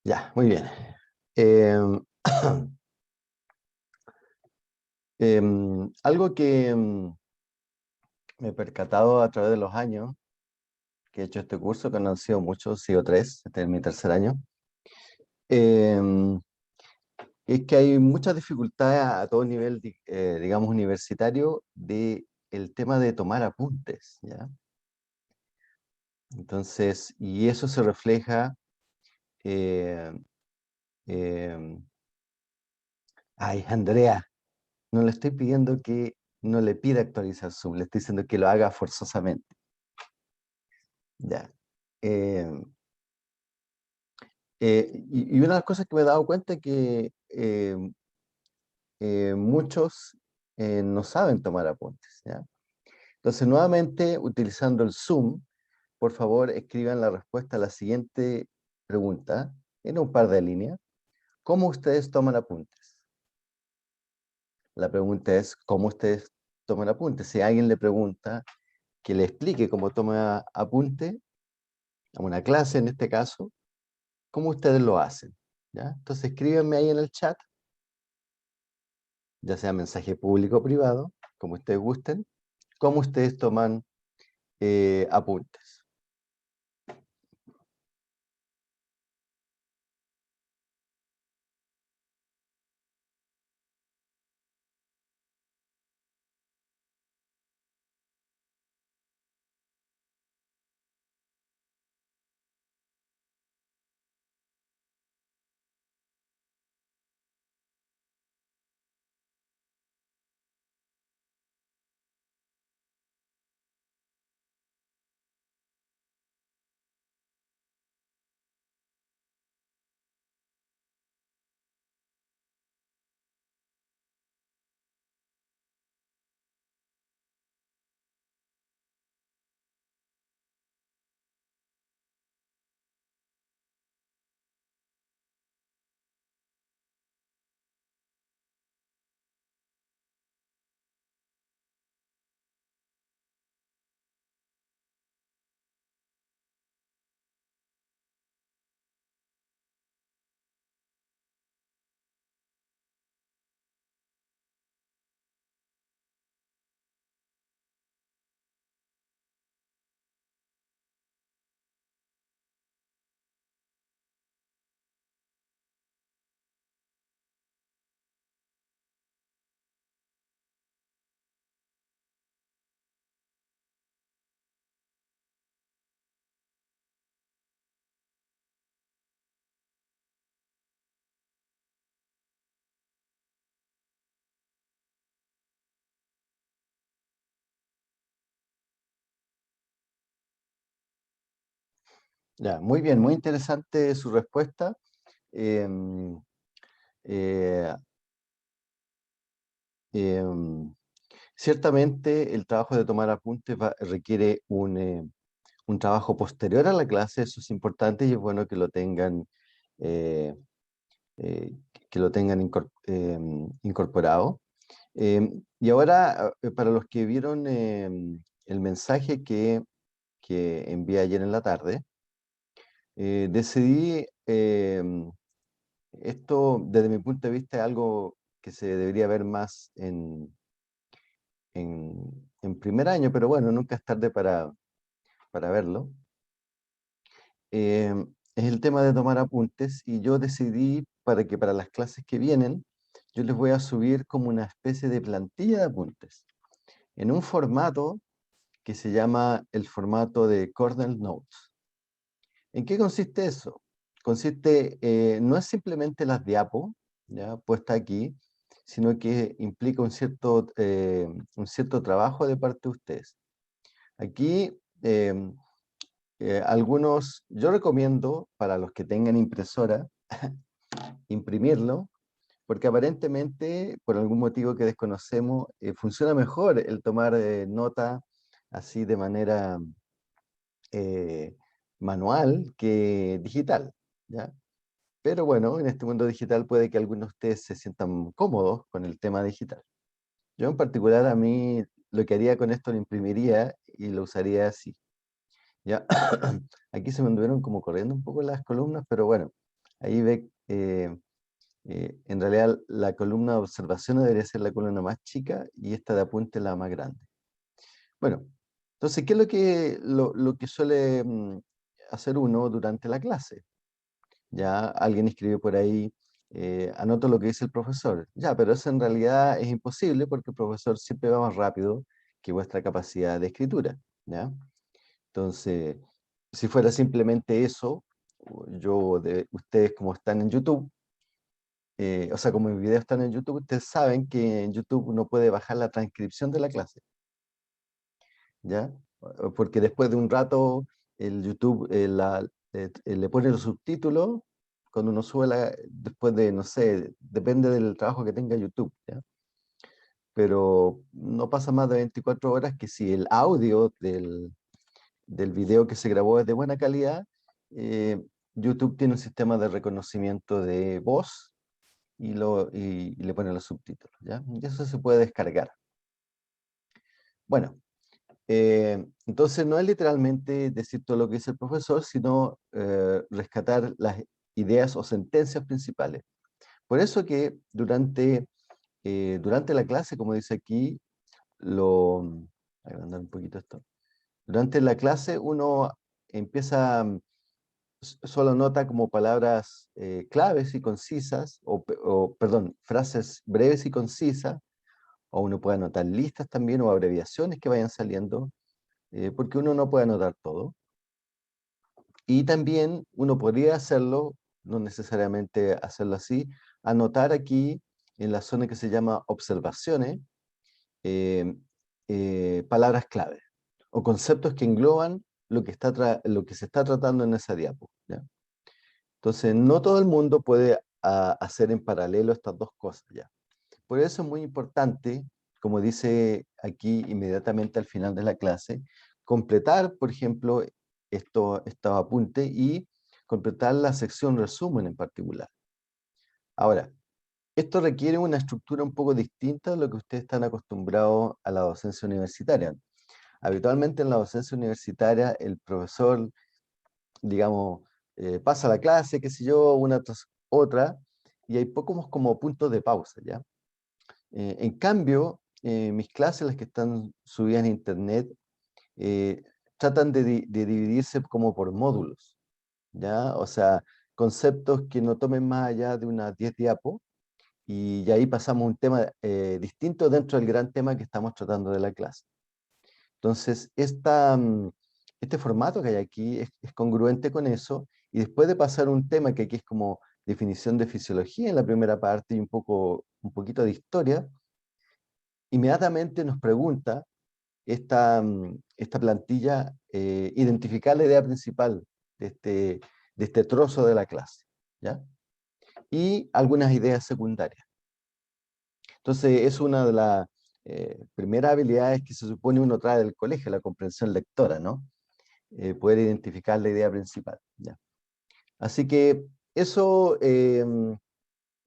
Ya, muy bien. Em, algo que me he percatado a través de los años que he hecho este curso, que no han sido muchos, sido tres, este es mi tercer año, em, es que hay muchas dificultades a todo nivel, digamos, universitario, de el tema de tomar apuntes, ¿ya? Entonces, y eso se refleja, eh, em, ay, Andrea, no le estoy pidiendo que no le pida actualizar Zoom, le estoy diciendo que lo haga forzosamente. Ya. Eh, y una de las cosas que me he dado cuenta es que muchos no saben tomar apuntes, ¿ya? Entonces, nuevamente, utilizando el Zoom, por favor, escriban la respuesta a la siguiente pregunta en un par de líneas. ¿Cómo ustedes toman apuntes? La pregunta es, ¿cómo ustedes toman apuntes? Si alguien le pregunta que le explique cómo toma apunte, a una clase en este caso, ¿cómo ustedes lo hacen? ¿Ya? Entonces escríbanme ahí en el chat, ya sea mensaje público o privado, como ustedes gusten, cómo ustedes toman apuntes. Ya, muy bien, muy interesante su respuesta. Em, eh, em, Ciertamente el trabajo de tomar apuntes requiere un trabajo posterior a la clase, eso es importante y es bueno que lo tengan, eh, eh, incorporado. Y ahora, para los que vieron el mensaje que envié ayer en la tarde, decidí, esto desde mi punto de vista es algo que se debería ver más en primer año, pero bueno, nunca es tarde para verlo. Eh, es el tema de tomar apuntes y yo decidí para que para las clases que vienen, yo les voy a subir como una especie de plantilla de apuntes en un formato que se llama el formato de Cornell Notes. ¿En qué consiste eso? Consiste, no es simplemente las diapos, ya puesta aquí, sino que implica un cierto trabajo de parte de ustedes. Aquí, yo recomiendo para los que tengan impresora, imprimirlo, porque aparentemente, por algún motivo que desconocemos, funciona mejor el tomar nota así de manera eh, manual que digital, ¿ya? Pero bueno, en este mundo digital puede que algunos de ustedes se sientan cómodos con el tema digital. Yo en particular, a mí lo que haría con esto lo imprimiría y lo usaría así, ¿ya? Aquí se me anduvieron como corriendo un poco las columnas, pero bueno, ahí ve, en realidad la columna de observaciones debería ser la columna más chica y esta de apunte la más grande. Bueno, entonces, ¿qué es lo que suele hacer uno durante la clase? Ya alguien escribió por ahí, anoto lo que dice el profesor. Ya, pero eso en realidad es imposible porque el profesor siempre va más rápido que vuestra capacidad de escritura. ¿Ya? Entonces, si fuera simplemente eso, ustedes como están en YouTube, o sea, como mis videos están en YouTube, ustedes saben que en YouTube uno puede bajar la transcripción de la clase, ¿ya? Porque después de un rato el YouTube le pone los subtítulos cuando uno sube después de, no sé, depende del trabajo que tenga YouTube, ¿ya? Pero no pasa más de 24 horas que si el audio del video que se grabó es de buena calidad, eh, YouTube tiene un sistema de reconocimiento de voz y le pone los subtítulos, ¿ya? Y eso se puede descargar. Bueno, entonces no es literalmente decir todo lo que dice el profesor, sino rescatar las ideas o sentencias principales. Por eso que durante la clase, como dice aquí, voy a mandar un poquito esto. Durante la clase uno empieza, solo nota como palabras claves y concisas, perdón, frases breves y concisas, o uno puede anotar listas también o abreviaciones que vayan saliendo, porque uno no puede anotar todo. Y también uno podría hacerlo, no necesariamente hacerlo así, anotar aquí en la zona que se llama observaciones, eh, palabras clave o conceptos que engloban lo que se está tratando en esa diapo, ¿ya? Entonces, no todo el mundo puede hacer en paralelo estas dos cosas, ¿ya? Por eso es muy importante, como dice aquí inmediatamente al final de la clase, completar, por ejemplo, estos apuntes y completar la sección resumen en particular. Ahora, esto requiere una estructura un poco distinta a lo que ustedes están acostumbrados a la docencia universitaria. Habitualmente en la docencia universitaria el profesor, digamos, pasa la clase, qué sé yo, una tras otra, y hay pocos como puntos de pausa, ¿ya? En cambio, mis clases, las que están subidas en internet, tratan de dividirse como por módulos, ¿ya? O sea, conceptos que no tomen más allá de unas 10 diapos, y ahí pasamos a un tema distinto dentro del gran tema que estamos tratando de la clase. Entonces, este formato que hay aquí es congruente con eso, y después de pasar un tema que aquí es como definición de fisiología en la primera parte y un poquito de historia, inmediatamente nos pregunta esta plantilla, identificar la idea principal de este trozo de la clase, ¿ya? Y algunas ideas secundarias. Entonces, es una de las primeras habilidades que se supone uno trae del colegio, la comprensión lectora, ¿no? Poder identificar la idea principal, ¿ya? Así que eso en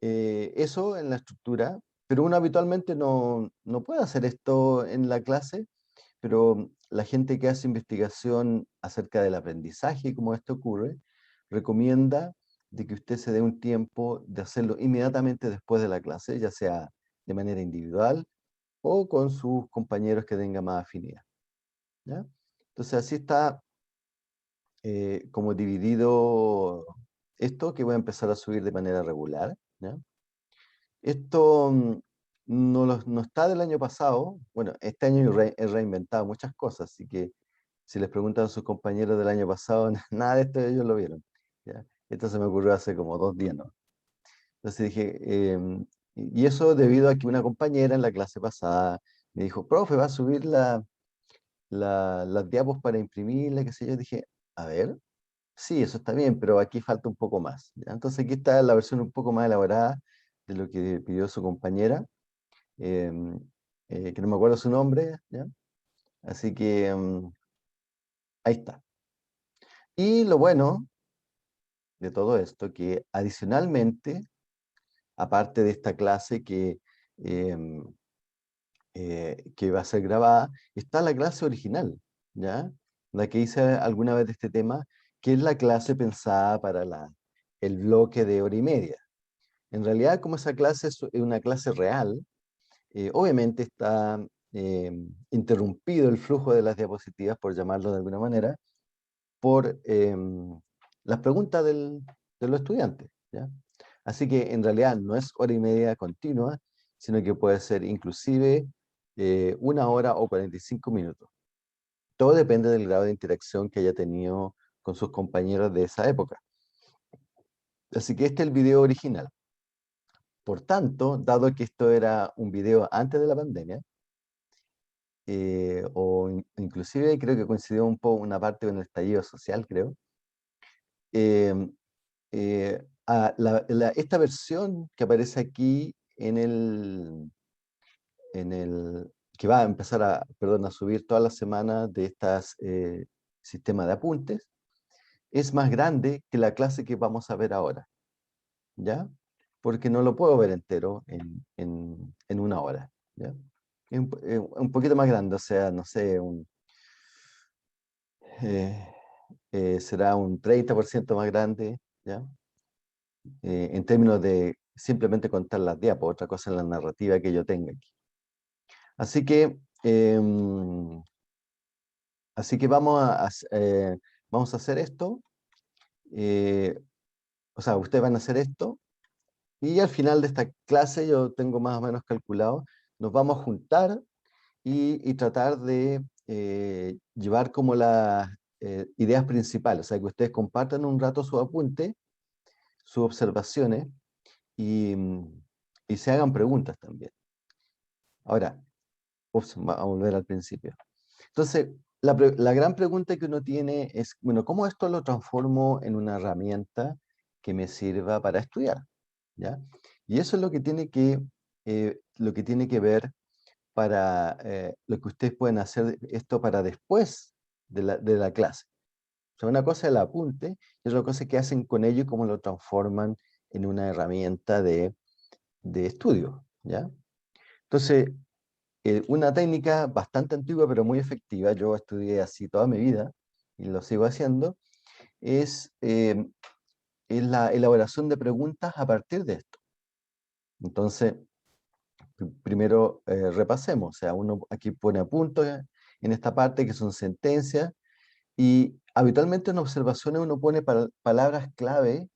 la estructura, pero uno habitualmente no puede hacer esto en la clase, pero la gente que hace investigación acerca del aprendizaje y cómo esto ocurre, recomienda de que usted se dé un tiempo de hacerlo inmediatamente después de la clase, ya sea de manera individual o con sus compañeros que tengan más afinidad, ¿ya? Entonces así está como dividido esto que voy a empezar a subir de manera regular, ¿ya? Esto no está del año pasado. Bueno, este año he reinventado muchas cosas, así que si les preguntan a sus compañeros del año pasado, nada de esto ellos lo vieron, ¿ya? Esto se me ocurrió hace como 2 días, ¿no? Entonces dije, y eso debido a que una compañera en la clase pasada me dijo, profe, va a subir las diapos para imprimirla, qué sé yo. Dije, a ver, sí, eso está bien, pero aquí falta un poco más, ¿ya? Entonces aquí está la versión un poco más elaborada de lo que pidió su compañera, em, que no me acuerdo su nombre, ¿ya? Así que ahí está. Y lo bueno de todo esto, que adicionalmente, aparte de esta clase em, que va a ser grabada, está la clase original, ¿ya? La que hice alguna vez de este tema, que es la clase pensada para el bloque de hora y media. En realidad, como esa clase es una clase real, obviamente está interrumpido el flujo de las diapositivas, por llamarlo de alguna manera, por las preguntas de los estudiantes, ¿ya? Así que en realidad no es hora y media continua, sino que puede ser inclusive 1 hora o 45 minutos. Todo depende del grado de interacción que haya tenido con sus compañeros de esa época. Así que este es el video original. Por tanto, dado que esto era un video antes de la pandemia, inclusive creo que coincidió un poco una parte con el estallido social, creo, eh, esta versión que aparece aquí que va a empezar a subir todas las semanas de estas sistemas de apuntes, es más grande que la clase que vamos a ver ahora, ¿ya? Porque no lo puedo ver entero en 1 hora, ¿ya? Es un poquito más grande, o sea, no sé, eh, será un 30% más grande, ¿ya? En términos de simplemente contar las diapos, otra cosa es la narrativa que yo tenga aquí. Así que, vamos a hacer esto, o sea, ustedes van a hacer esto, y al final de esta clase, yo tengo más o menos calculado, nos vamos a juntar y tratar de llevar como las ideas principales, o sea, que ustedes compartan un rato su apunte, sus observaciones, y, y se hagan preguntas también. Ahora, vamos a volver al principio. Entonces, la gran pregunta que uno tiene es, bueno, ¿cómo esto lo transformo en una herramienta que me sirva para estudiar? ¿Ya? Y eso es lo que tiene que ver para lo que ustedes pueden hacer esto para después de la clase. O sea, una cosa es el apunte y otra cosa es qué hacen con ello y cómo lo transforman en una herramienta de estudio, ¿ya? Entonces, una técnica bastante antigua pero muy efectiva, yo estudié así toda mi vida y lo sigo haciendo, es la elaboración de preguntas a partir de esto. Entonces, primero repasemos, o sea, uno aquí pone puntos en esta parte que son sentencias y habitualmente en observaciones uno pone palabras clave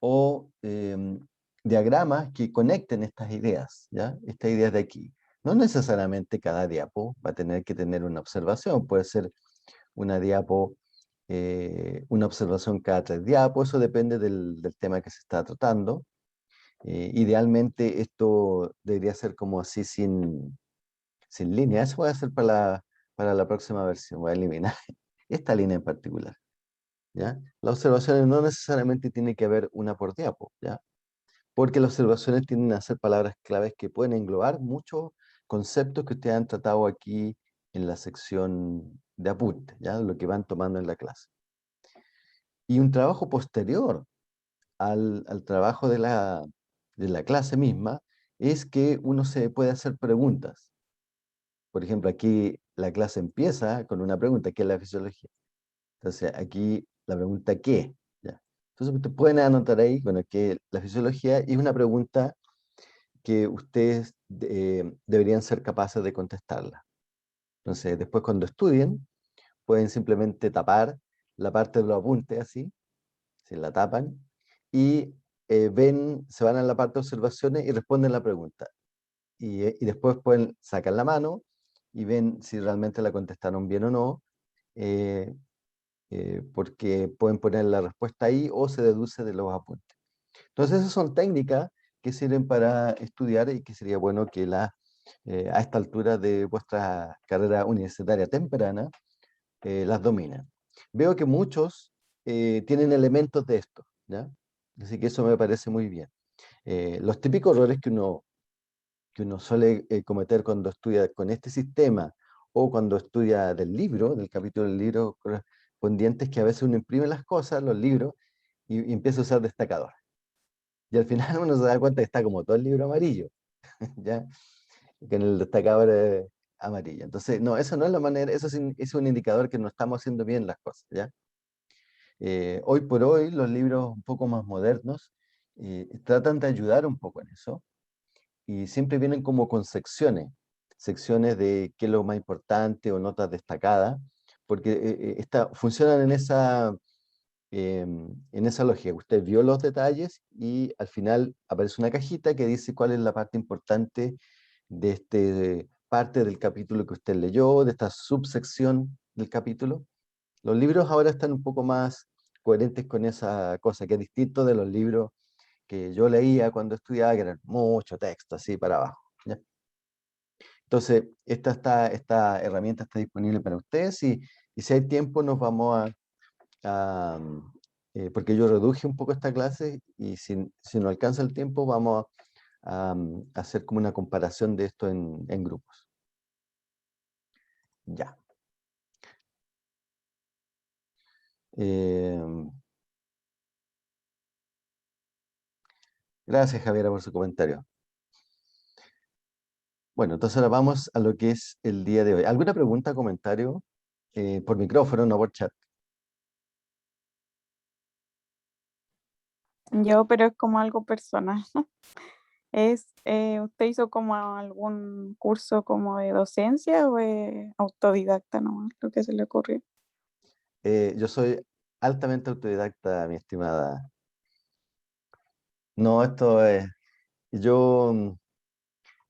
o diagramas que conecten estas ideas, ¿ya? Estas ideas de aquí. No necesariamente cada diapo va a tener que tener una observación, puede ser una diapo, una observación cada 3 diapos, eso depende del tema que se está tratando. Idealmente esto debería ser como así sin línea, eso voy a hacer para la próxima versión, voy a eliminar esta línea en particular, ¿ya? Las observaciones no necesariamente tiene que haber una por diapo, ¿ya? Porque las observaciones tienden a ser palabras claves que pueden englobar muchos conceptos que ustedes han tratado aquí en la sección de apuntes, ¿ya? Lo que van tomando en la clase. Y un trabajo posterior al trabajo de la clase misma es que uno se puede hacer preguntas. Por ejemplo, aquí la clase empieza con una pregunta, ¿qué es la fisiología? Entonces, aquí la pregunta ¿qué? ¿Ya? Entonces, ustedes pueden anotar ahí, bueno, que la fisiología es una pregunta que ustedes deberían ser capaces de contestarla. Entonces, después cuando estudien, pueden simplemente tapar la parte de los apuntes así, se la tapan, y se van a la parte de observaciones y responden la pregunta. Y después pueden sacar la mano y ven si realmente la contestaron bien o no, eh, porque pueden poner la respuesta ahí o se deduce de los apuntes. Entonces, esas son técnicas que sirven para estudiar y que sería bueno que a esta altura de vuestra carrera universitaria temprana las dominen. Veo que muchos tienen elementos de esto, ¿ya? Así que eso me parece muy bien. Los típicos errores que uno suele cometer cuando estudia con este sistema o cuando estudia del capítulo del libro correspondiente, es que a veces uno imprime las cosas, los libros, y empieza a usar destacador. Y al final uno se da cuenta que está como todo el libro amarillo, ¿ya? Que en el destacador amarillo. Entonces, no, eso no es la manera, eso es un indicador que no estamos haciendo bien las cosas, ¿ya? Hoy por hoy, los libros un poco más modernos tratan de ayudar un poco en eso y siempre vienen como con secciones de qué es lo más importante o notas destacadas, porque funcionan en esa lógica. Usted vio los detalles y al final aparece una cajita que dice cuál es la parte importante de este parte del capítulo que usted leyó, de esta subsección del capítulo. Los libros ahora están un poco más coherentes con esa cosa, que es distinto de los libros que yo leía cuando estudiaba, que eran mucho texto así para abajo. ¿Ya? Entonces, esta herramienta está disponible para ustedes y si hay tiempo nos vamos porque yo reduje un poco esta clase y si no alcanza el tiempo vamos a hacer como una comparación de esto en grupos. Ya. Eh, gracias, Javiera, por su comentario. Bueno, entonces ahora vamos a lo que es el día de hoy. ¿Alguna pregunta, comentario? Por micrófono, no por chat. Yo, pero es como algo personal. ¿Usted hizo como algún curso como de docencia o es autodidacta nomás, lo que se le ocurrió? Yo soy altamente autodidacta, mi estimada. No, esto es... Yo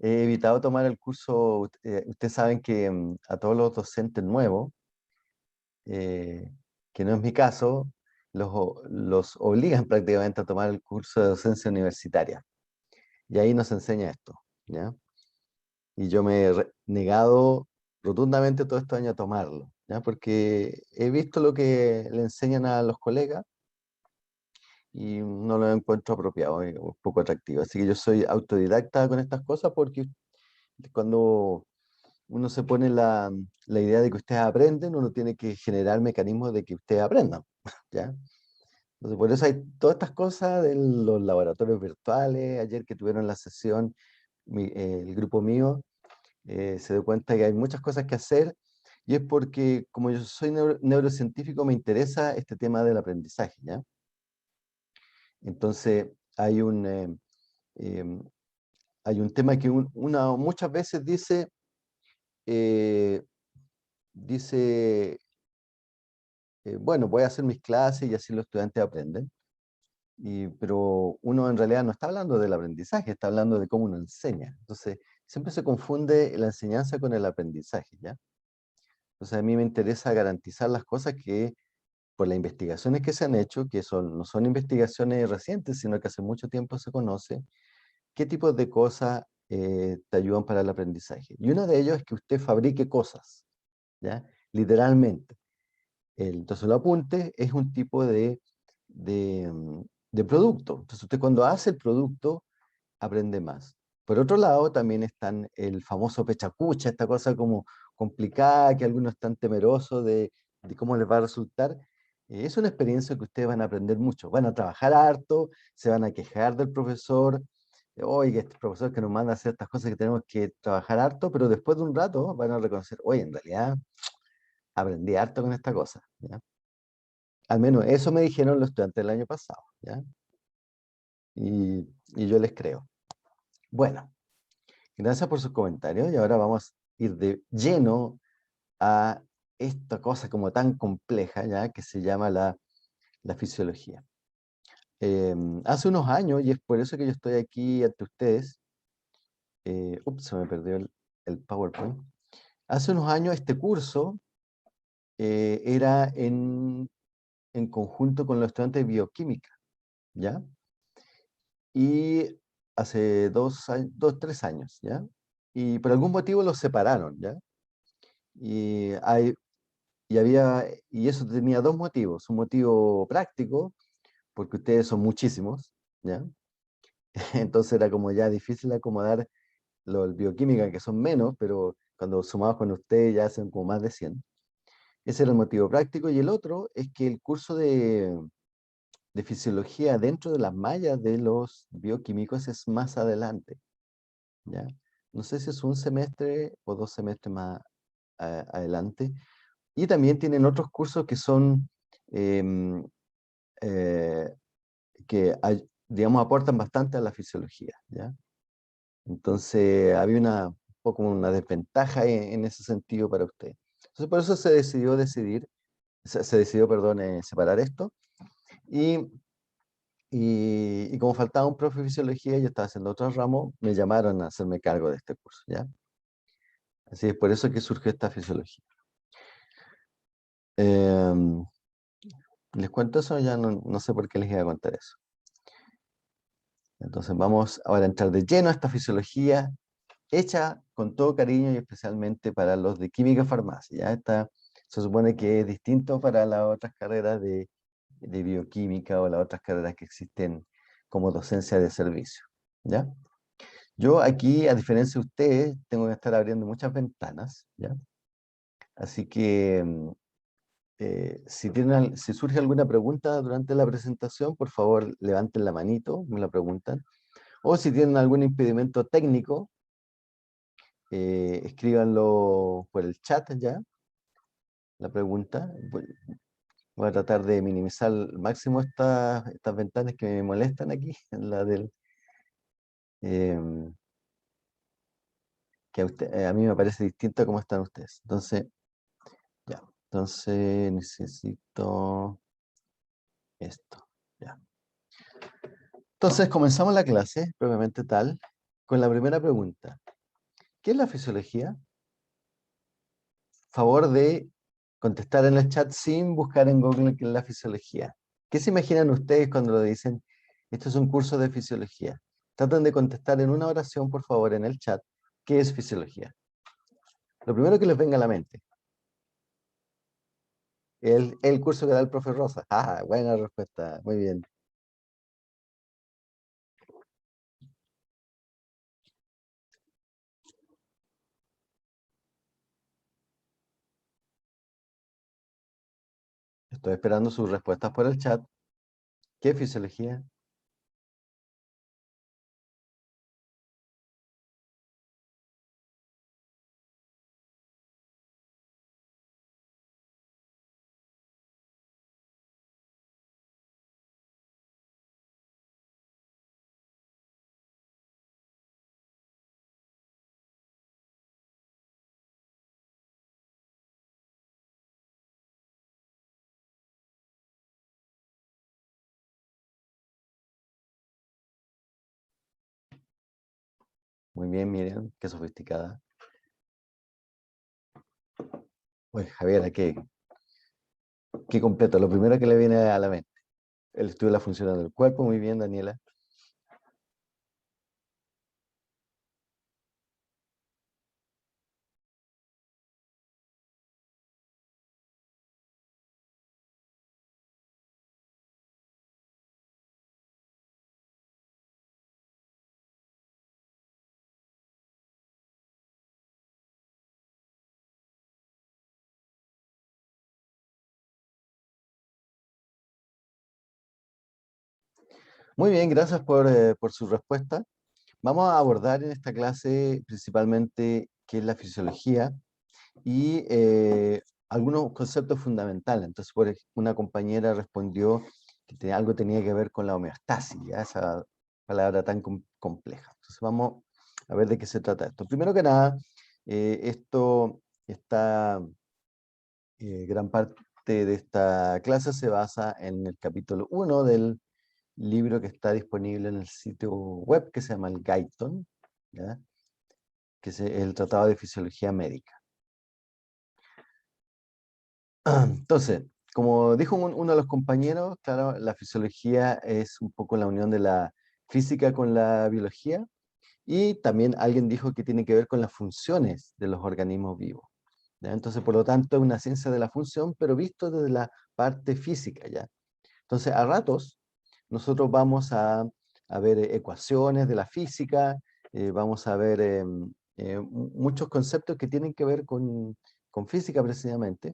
he evitado tomar el curso. Ustedes saben que a todos los docentes nuevos, eh, que no es mi caso, los obligan prácticamente a tomar el curso de docencia universitaria. Y ahí nos enseña esto, ¿ya? Y yo me he negado rotundamente todo este año a tomarlo, ¿ya? Porque he visto lo que le enseñan a los colegas y no lo encuentro apropiado y un poco atractivo. Así que yo soy autodidacta con estas cosas porque cuando uno se pone la idea de que ustedes aprenden, uno tiene que generar mecanismos de que ustedes aprendan, ¿ya? Entonces, por eso hay todas estas cosas de los laboratorios virtuales. Ayer que tuvieron la sesión, el grupo mío se dio cuenta que hay muchas cosas que hacer y es porque como yo soy neurocientífico me interesa este tema del aprendizaje, ¿ya? Entonces, em, hay un tema que una muchas veces eh, dice bueno, voy a hacer mis clases y así los estudiantes aprenden. Pero uno en realidad no está hablando del aprendizaje, está hablando de cómo uno enseña. Entonces, siempre se confunde la enseñanza con el aprendizaje, ¿ya? Entonces, a mí me interesa garantizar las cosas que, por las investigaciones que se han hecho, que no son investigaciones recientes, sino que hace mucho tiempo se conoce, qué tipos de cosas te ayudan para el aprendizaje. Y uno de ellos es que usted fabrique cosas, ¿ya? Literalmente. Entonces, el apunte es un tipo de, mm, de producto. Entonces, usted cuando hace el producto, aprende más. Por otro lado, también están el famoso pechacucha, esta cosa como complicada, que algunos están temerosos de cómo les va a resultar. Es una experiencia que ustedes van a aprender mucho. Van a trabajar harto, se van a quejar del profesor. Oye, este profesor que nos manda a hacer estas cosas que tenemos que trabajar harto, pero después de un rato van a reconocer, oye, en realidad aprendí harto con esta cosa, ¿ya? Al menos eso me dijeron los estudiantes del año pasado, ¿ya? Y yo les creo. Bueno, gracias por sus comentarios y ahora vamos a ir de lleno a esta cosa como tan compleja, ¿ya? Que se llama la fisiología. Hace unos años, y es por eso que yo estoy aquí ante ustedes, se me perdió el PowerPoint. Hace unos años este curso era en conjunto con los estudiantes de bioquímica, ¿ya? Y hace 3 años, ¿ya? Y por algún motivo los separaron, ¿ya? Y, hay, y eso tenía dos motivos. Un motivo práctico, porque ustedes son muchísimos, ¿ya? Entonces era como ya difícil acomodar los bioquímica, que son menos, pero cuando sumados con ustedes ya hacen como más de 100. Ese era el motivo práctico. Y el otro es que el curso de fisiología dentro de las mallas de los bioquímicos es más adelante, ¿ya? No sé si es un semestre o 2 semestres más adelante. Y también tienen otros cursos que son digamos, aportan bastante a la fisiología, ¿ya? Entonces, había un poco una desventaja en ese sentido para usted. Entonces, por eso se decidió, perdón, separar esto. Y, y como faltaba un profe de fisiología, yo estaba haciendo otro ramo, me llamaron a hacerme cargo de este curso, ¿ya? Así es por eso que surgió esta fisiología. Em, ¿Les cuento eso? Ya no sé por qué les iba a contar eso. Entonces vamos ahora a entrar de lleno a esta fisiología hecha con todo cariño y especialmente para los de química y farmacia. ¿Ya? Se supone que es distinto para las otras carreras de bioquímica o las otras carreras que existen como docencia de servicio. ¿Ya? Yo aquí, a diferencia de ustedes, tengo que estar abriendo muchas ventanas. ¿Ya? Así que si surge alguna pregunta durante la presentación, por favor levanten la manito, me la preguntan. O si tienen algún impedimento técnico, escríbanlo por el chat ya, la pregunta. Voy a tratar de minimizar al máximo estas ventanas que me molestan aquí, la del, em, que a mí me parece distinto a cómo están ustedes. Entonces, ya, entonces necesito esto, ya. Entonces comenzamos la clase, propiamente tal, con la primera pregunta. ¿Qué es la fisiología? Favor de contestar en el chat sin buscar en Google qué es la fisiología. ¿Qué se imaginan ustedes cuando lo dicen, esto es un curso de fisiología? Traten de contestar en una oración, por favor, en el chat, ¿qué es fisiología? Lo primero que les venga a la mente. El curso que da el profe Rosa. Ah, buena respuesta, muy bien. Estoy esperando sus respuestas por el chat. ¿Qué es fisiología? Muy bien, Miriam, qué sofisticada. Pues Javier, qué completo. Lo primero que le viene a la mente. El estudio de la función del cuerpo. Muy bien, Daniela. Muy bien, gracias por su respuesta. Vamos a abordar en esta clase principalmente qué es la fisiología y algunos conceptos fundamentales. Entonces, una compañera respondió que algo tenía que ver con la homeostasis, ¿ya? Esa palabra tan compleja. Entonces, vamos a ver de qué se trata esto. Primero que nada, esto está, gran parte de esta clase se basa en el capítulo 1 del libro que está disponible en el sitio web que se llama el Guyton, ¿ya? Que es el Tratado de Fisiología Médica. Entonces, como dijo uno de los compañeros, claro, la fisiología es un poco la unión de la física con la biología, y también alguien dijo que tiene que ver con las funciones de los organismos vivos, ¿ya? Entonces, por lo tanto, es una ciencia de la función, pero visto desde la parte física, ¿ya? Entonces, a ratos, nosotros vamos a ver ecuaciones de la física, vamos a ver muchos conceptos que tienen que ver con física precisamente,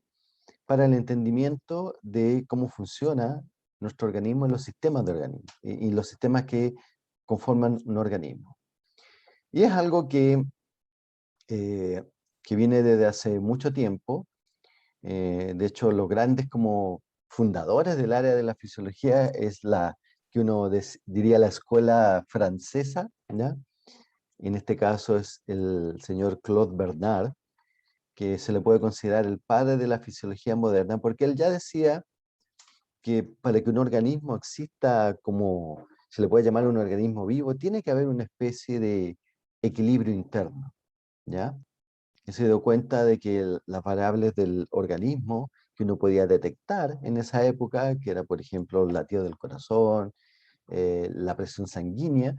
para el entendimiento de cómo funciona nuestro organismo y los sistemas de organismos, y los sistemas que conforman un organismo. Y es algo que viene desde hace mucho tiempo. De hecho, los grandes como fundadores del área de la fisiología es la que uno diría la escuela francesa, ¿ya? En este caso es el señor Claude Bernard, que se le puede considerar el padre de la fisiología moderna, porque él ya decía que para que un organismo exista como se le puede llamar un organismo vivo, tiene que haber una especie de equilibrio interno, ¿ya? Y se dio cuenta de que las variables del organismo que uno podía detectar en esa época, que era por ejemplo el latido del corazón, la presión sanguínea,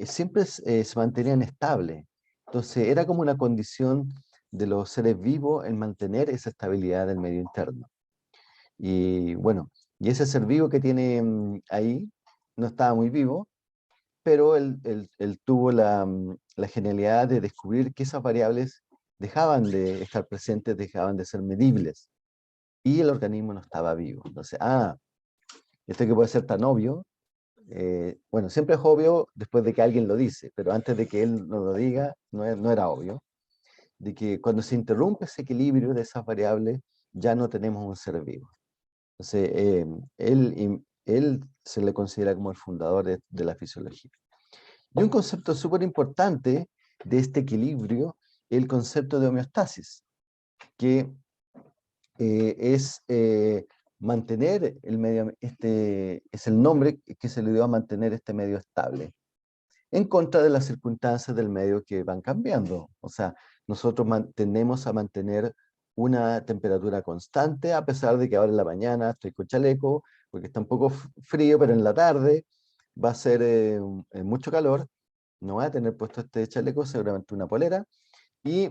siempre se mantenían estables. Entonces era como una condición de los seres vivos en mantener esa estabilidad del medio interno. Y bueno, y ese ser vivo que tiene ahí no estaba muy vivo, pero él tuvo la genialidad de descubrir que esas variables dejaban de estar presentes, dejaban de ser medibles, y el organismo no estaba vivo. Entonces, esto que puede ser tan obvio, bueno, siempre es obvio después de que alguien lo dice, pero antes de que él nos lo diga, no era obvio, de que cuando se interrumpe ese equilibrio de esas variables, ya no tenemos un ser vivo. Entonces, él se le considera como el fundador de la fisiología. Y un concepto súper importante de este equilibrio es el concepto de homeostasis, que es mantener el medio, es el nombre que se le dio a mantener este medio estable, en contra de las circunstancias del medio que van cambiando. O sea, nosotros tendemos a mantener una temperatura constante, a pesar de que ahora en la mañana estoy con chaleco, porque está un poco frío, pero en la tarde va a ser mucho calor. No voy a tener puesto este chaleco, seguramente una polera. Y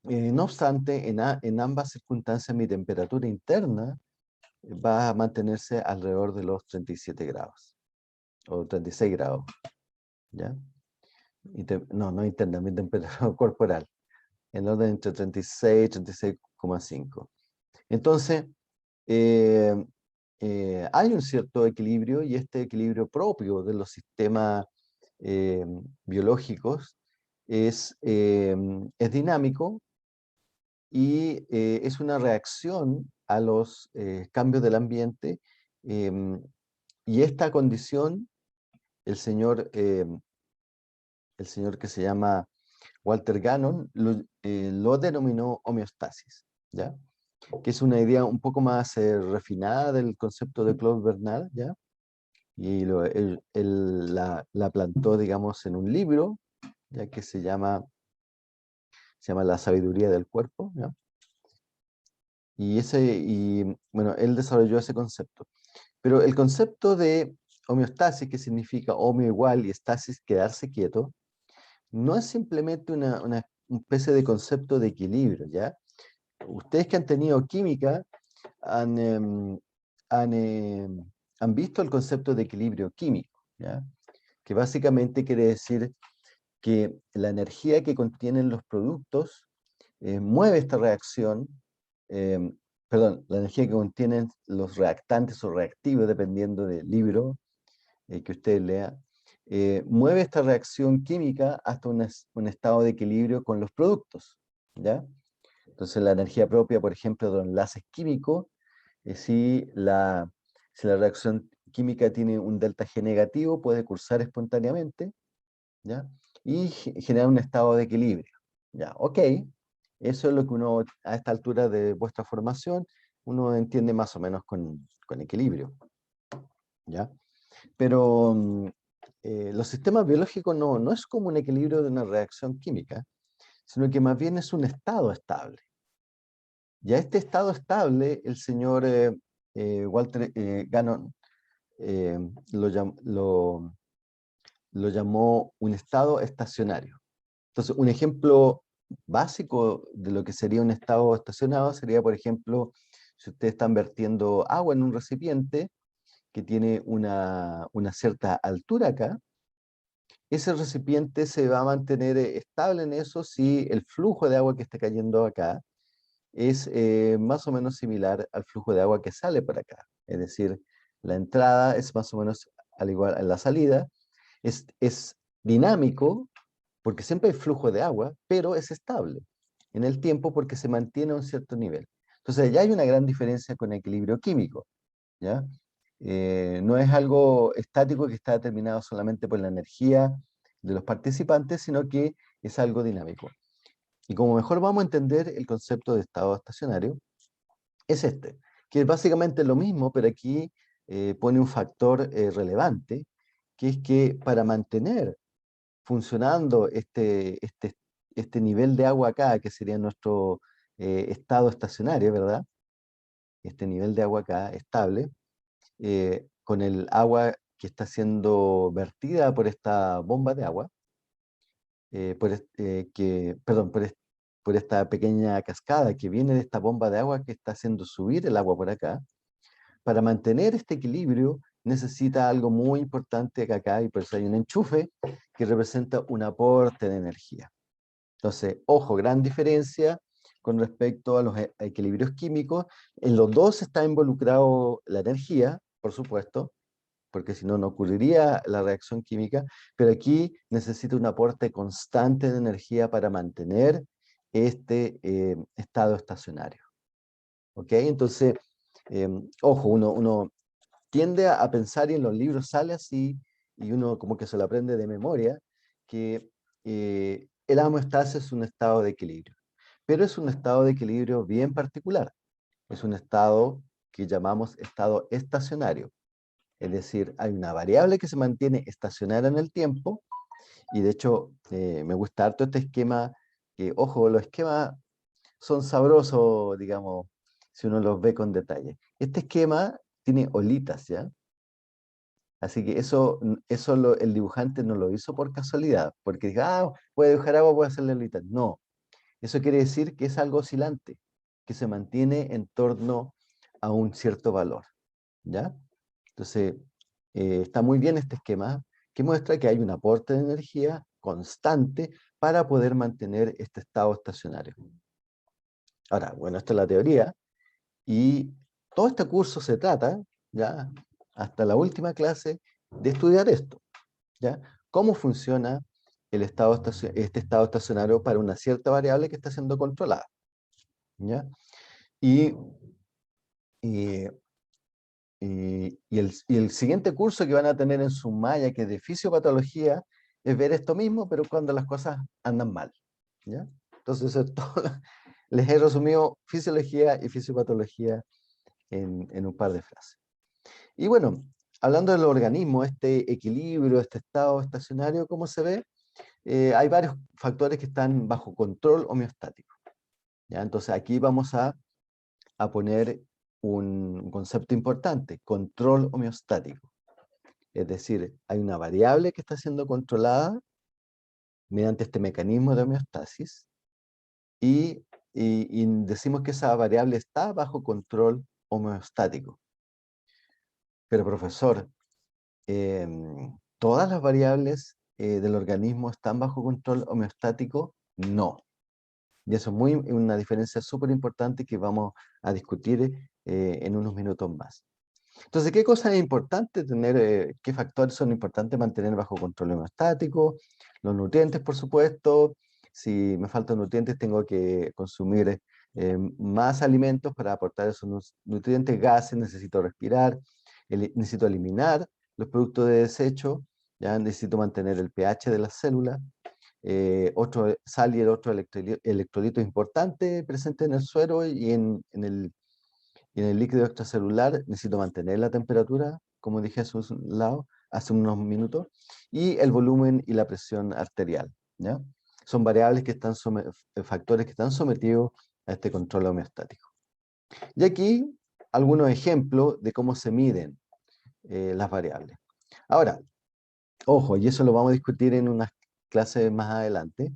no obstante, en ambas circunstancias mi temperatura interna va a mantenerse alrededor de los 37 grados o 36 grados, ¿ya? No interna, mi temperatura corporal, en orden entre 36 y 36,5. Entonces, eh, hay un cierto equilibrio, y este equilibrio propio de los sistemas eh, biológicos es dinámico, y es una reacción a los cambios del ambiente, em, y esta condición, el señor, el señor que se llama Walter Gannon lo denominó homeostasis, ¿ya? Que es una idea un poco más refinada del concepto de Claude Bernard, ¿ya? Y él la plantó, digamos, en un libro, ya que se llama La sabiduría del cuerpo, ¿ya? Y bueno, él desarrolló ese concepto. Pero el concepto de homeostasis, que significa homeo igual y estasis, quedarse quieto, no es simplemente una especie de concepto de equilibrio, ¿ya? Ustedes que han tenido química han, han, han visto el concepto de equilibrio químico, ¿ya? Que básicamente quiere decir que la energía que contienen los productos mueve esta reacción, eh, perdón, la energía que contienen los reactantes o reactivos, dependiendo del libro que usted lea, mueve esta reacción química hasta un estado de equilibrio con los productos, ¿ya? Entonces la energía propia, por ejemplo, de los enlaces químicos, si la reacción química tiene un delta G negativo, puede cursar espontáneamente, ¿ya? Y generar un estado de equilibrio, ¿ya? Ok, eso es lo que uno, a esta altura de vuestra formación, uno entiende más o menos con equilibrio, ¿ya? Pero los sistemas biológicos no es como un equilibrio de una reacción química, sino que más bien es un estado estable. Y a este estado estable, el señor Walter Gannon eh, lo llamó un estado estacionario. Entonces, un ejemplo básico de lo que sería un estado estacionado sería, por ejemplo, si ustedes están vertiendo agua en un recipiente que tiene una cierta altura acá, ese recipiente se va a mantener estable en eso si el flujo de agua que está cayendo acá es más o menos similar al flujo de agua que sale por acá. Es decir, la entrada es más o menos al igual a la salida. Es dinámico porque siempre hay flujo de agua, pero es estable en el tiempo porque se mantiene a un cierto nivel. Entonces ya hay una gran diferencia con equilibrio químico, ¿ya? No es algo estático que está determinado solamente por la energía de los participantes, sino que es algo dinámico. Y como mejor vamos a entender el concepto de estado estacionario, es este, que es básicamente lo mismo, pero aquí pone un factor relevante, que es que para mantener funcionando este nivel de agua acá, que sería nuestro estado estacionario, ¿verdad? Este nivel de agua acá estable, con el agua que está siendo vertida por esta bomba de agua, perdón, por esta pequeña cascada que viene de esta bomba de agua que está haciendo subir el agua por acá. Para mantener este equilibrio necesita algo muy importante acá, y por eso hay un enchufe que representa un aporte de energía. Entonces, ojo, gran diferencia con respecto a los equilibrios químicos. En los dos está involucrado la energía, por supuesto, porque si no, no ocurriría la reacción química, pero aquí necesita un aporte constante de energía para mantener este estado estacionario. ¿Ok? Entonces, ojo, uno tiende a pensar, y en los libros sale así, y uno como que se lo aprende de memoria, que el homeostasis es un estado de equilibrio, pero es un estado de equilibrio bien particular. Es un estado que llamamos estado estacionario. Es decir, hay una variable que se mantiene estacionaria en el tiempo, y de hecho me gusta harto este esquema, que, ojo, los esquemas son sabrosos, digamos, si uno los ve con detalle. Este esquema tiene olitas, ¿ya? Así que el dibujante no lo hizo por casualidad, porque dijo, puede dibujar agua, puede hacerle olitas. No, eso quiere decir que es algo oscilante, que se mantiene en torno a un cierto valor, ¿ya? Entonces, está muy bien este esquema que muestra que hay un aporte de energía constante para poder mantener este estado estacionario. Ahora, bueno, esta es la teoría, y todo este curso se trata, ya, hasta la última clase, de estudiar esto, ¿ya? ¿Cómo funciona este estado estacionario para una cierta variable que está siendo controlada? ¿Ya? Y, y, y el siguiente curso que van a tener en su malla, que es de fisiopatología, es ver esto mismo, pero cuando las cosas andan mal, ¿ya? Entonces, eso es todo. Les he resumido fisiología y fisiopatología en un par de frases. Y bueno, hablando del organismo, este equilibrio, este estado estacionario, ¿cómo se ve? Hay varios factores que están bajo control homeostático, ¿ya? Entonces aquí vamos a poner un concepto importante, control homeostático. Es decir, hay una variable que está siendo controlada mediante este mecanismo de homeostasis, y, y decimos que esa variable está bajo control homeostático. Pero profesor, ¿todas las variables del organismo están bajo control homeostático? No. Y eso es una diferencia súper importante que vamos a discutir en unos minutos más. Entonces, ¿qué cosas es importante tener? ¿Qué factores son importantes mantener bajo control homeostático? Los nutrientes, por supuesto. Si me faltan nutrientes, tengo que consumir más alimentos para aportar esos nutrientes, gases, necesito respirar, necesito eliminar los productos de desecho, ya necesito mantener el pH de las células, otro sal y el otro electrolito importante presente en el suero y en el líquido extracelular. Necesito mantener la temperatura, como dije hace unos minutos, y el volumen y la presión arterial, ¿ya? Son variables que factores que están sometidos a este control homeostático. Y aquí algunos ejemplos de cómo se miden las variables. Ahora, ojo, y eso lo vamos a discutir en unas clases más adelante.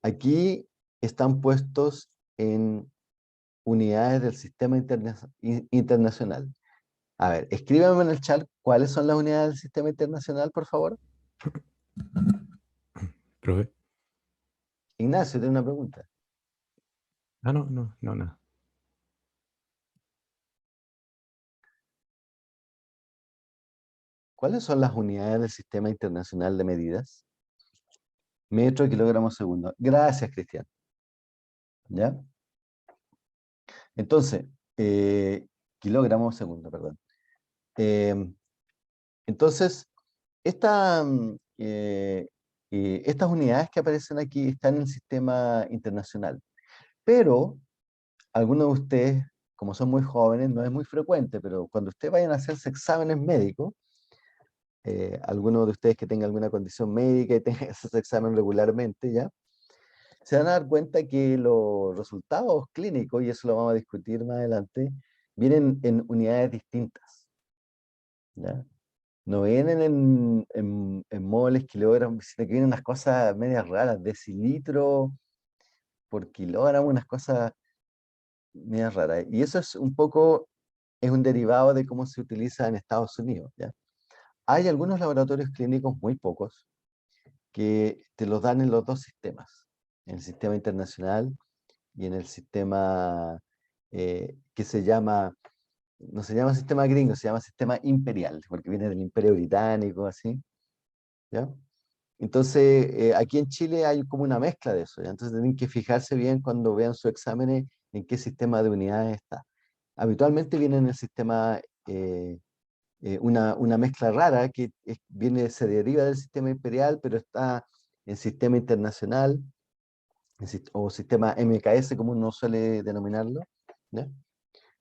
Aquí están puestos en unidades del sistema internacional. A ver, escríbanme en el chat cuáles son las unidades del sistema internacional, por favor. Profe. Ignacio, tiene una pregunta. No, nada. ¿Cuáles son las unidades del sistema internacional de medidas? Metro, kilogramo, segundo. Gracias, Cristian. ¿Ya? Entonces, kilogramos segundo, perdón. Entonces, estas unidades que aparecen aquí están en el sistema internacional, pero algunos de ustedes, como son muy jóvenes, no es muy frecuente, pero cuando ustedes vayan a hacerse exámenes médicos, algunos de ustedes que tengan alguna condición médica y tengan esos exámenes regularmente, ¿ya? Se van a dar cuenta que los resultados clínicos, y eso lo vamos a discutir más adelante, vienen en unidades distintas, ¿ya? No vienen en moles, kilogramos, sino que vienen unas cosas medias raras, decilitro por kilogramo, unas cosas medias raras. Y eso es un poco, es un derivado de cómo se utiliza en Estados Unidos, ¿ya? Hay algunos laboratorios clínicos, muy pocos, que te los dan en los dos sistemas, en el sistema internacional y en el sistema que se llama, no se llama sistema gringo, se llama sistema imperial, porque viene del Imperio Británico, así, ¿ya? Entonces, aquí en Chile hay como una mezcla de eso, ¿ya? Entonces tienen que fijarse bien cuando vean sus exámenes en qué sistema de unidades está. Habitualmente viene en el sistema, una mezcla rara que se deriva del sistema imperial, pero está en sistema internacional, o sistema MKS, como uno suele denominarlo, ¿ya?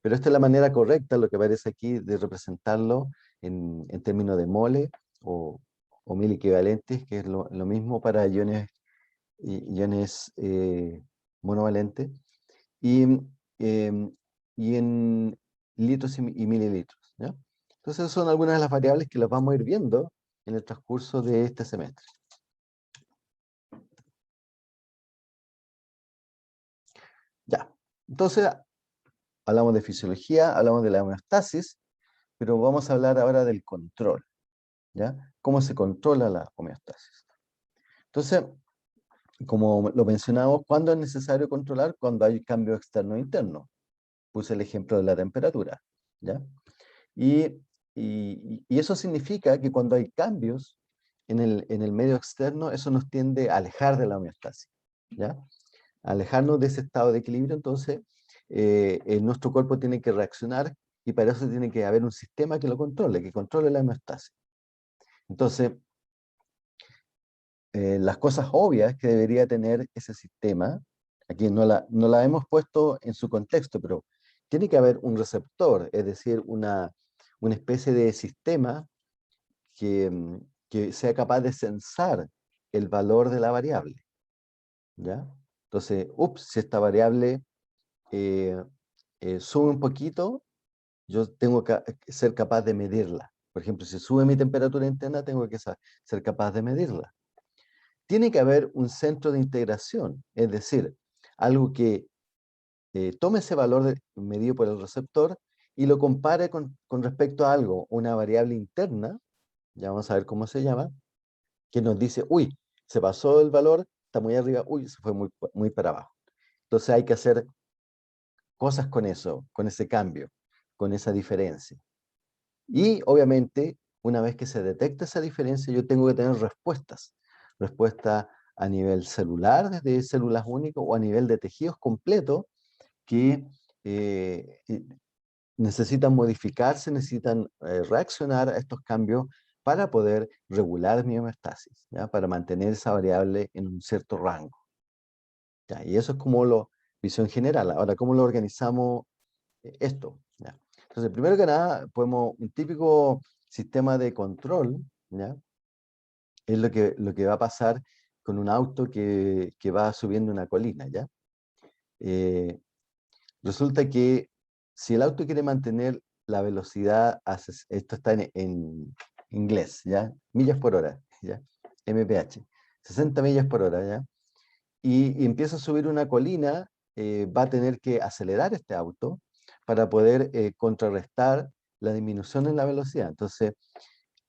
Pero esta es la manera correcta, lo que aparece aquí, de representarlo en términos de mole o mil equivalentes, que es lo mismo para iones monovalentes, y, y en litros y mililitros, ¿ya? Entonces son algunas de las variables que las vamos a ir viendo en el transcurso de este semestre. Ya, entonces hablamos de fisiología, hablamos de la homeostasis, pero vamos a hablar ahora del control, ¿ya? ¿Cómo se controla la homeostasis? Entonces, como lo mencionamos, ¿cuándo es necesario controlar? Cuando hay cambio externo e interno. Puse el ejemplo de la temperatura, ¿ya? Y eso significa que cuando hay cambios en el medio externo, eso nos tiende a alejar de la homeostasis, ¿ya? Alejarnos de ese estado de equilibrio, entonces nuestro cuerpo tiene que reaccionar y para eso tiene que haber un sistema que lo controle, que controle la homeostasis. Entonces, las cosas obvias que debería tener ese sistema, aquí no la hemos puesto en su contexto, pero tiene que haber un receptor, es decir, una especie de sistema que sea capaz de censar el valor de la variable, ¿ya? Entonces, si esta variable eh, sube un poquito, yo tengo que ser capaz de medirla. Por ejemplo, si sube mi temperatura interna, tengo que ser capaz de medirla. Tiene que haber un centro de integración, es decir, algo que tome ese valor medido por el receptor y lo compare con respecto a algo, una variable interna, ya vamos a ver cómo se llama, que nos dice, uy, se pasó el valor, está muy arriba, uy, se fue muy para abajo. Entonces hay que hacer cosas con eso, con ese cambio, con esa diferencia. Y obviamente, una vez que se detecta esa diferencia, yo tengo que tener respuestas. Respuesta a nivel celular, desde células únicas, o a nivel de tejidos completos que necesitan modificarse, necesitan reaccionar a estos cambios para poder regular mi homeostasis, ¿ya? Para mantener esa variable en un cierto rango, ¿ya? Y eso es como visión general. Ahora, ¿cómo lo organizamos esto? ¿Ya? Entonces, primero que nada, un típico sistema de control, ¿ya? Es lo que va a pasar con un auto que va subiendo una colina, ¿ya? Resulta que si el auto quiere mantener la velocidad, esto está en inglés, ¿ya? Millas por hora, ¿ya? mph, 60 millas por hora, ¿ya? Y empieza a subir una colina, va a tener que acelerar este auto para poder contrarrestar la disminución en la velocidad. Entonces,